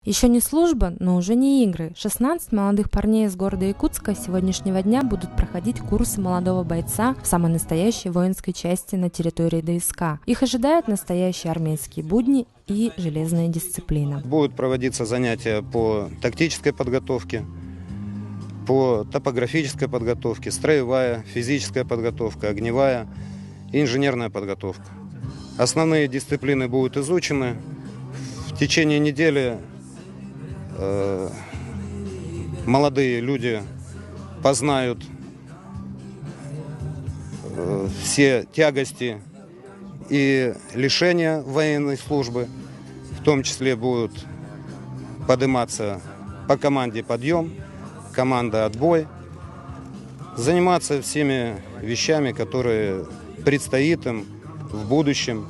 Еще не служба, но уже не игры. 16 молодых парней из города Якутска с сегодняшнего дня будут проходить курсы молодого бойца в самой настоящей воинской части на территории ДСК. Их ожидают настоящие армейские будни и железная дисциплина. Будут проводиться занятия по тактической подготовке, по топографической подготовке, строевая, физическая подготовка, огневая и инженерная подготовка. Основные дисциплины будут изучены. В течение недели молодые люди познают все тягости и лишения военной службы, в том числе будут подниматься по команде подъем, команда отбой, заниматься всеми вещами, которые предстоит им в будущем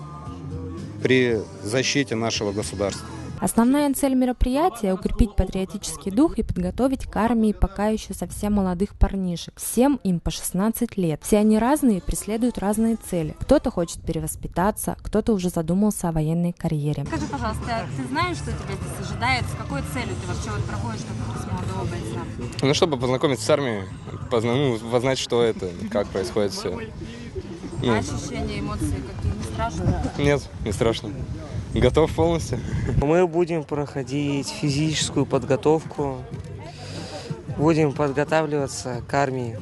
при защите нашего государства. Основная цель мероприятия – укрепить патриотический дух и подготовить к армии пока еще совсем молодых парнишек. Всем им по 16 лет. Все они разные и преследуют разные цели. Кто-то хочет перевоспитаться, кто-то уже задумался о военной карьере. Скажи, пожалуйста, ты знаешь, что тебя здесь ожидает? С какой целью ты вообще проходишь такой курс молодого бойца? Ну, чтобы познакомиться с армией, познать, что это, как происходит все. Ощущения, эмоции какие? Не страшно? Нет, не страшно. Готов полностью. Мы будем проходить физическую подготовку, будем подготавливаться к армии.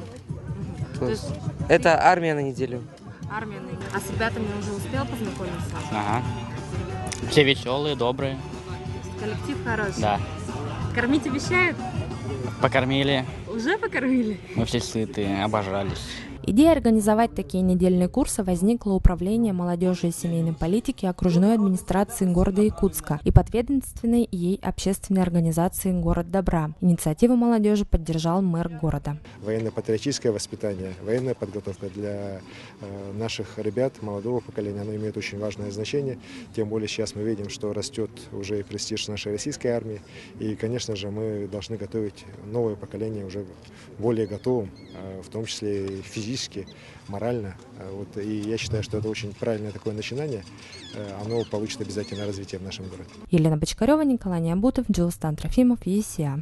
То есть это армия на неделю. Армия на неделю. А с ребятами уже успел познакомиться? Ага. Все веселые, добрые. Коллектив хороший? Да. Кормить обещают? Покормили. Уже покормили? Мы все сытые, обожрались. Идея организовать такие недельные курсы возникла у Управления молодежи и семейной политики окружной администрации города Якутска и подведомственной ей общественной организации «Город добра». Инициативу молодежи поддержал мэр города. Военно-патриотическое воспитание, военная подготовка для наших ребят, молодого поколения, оно имеет очень важное значение. Тем более сейчас мы видим, что растет уже и престиж нашей российской армии. И, конечно же, мы должны готовить новое поколение уже более готовым, в том числе и физически, морально. И я считаю, что это очень правильное такое начинание. Оно получит обязательно развитие в нашем городе. Елена Бочкарева, Николай Необутов, Джилстан Трофимов, ЕСИА.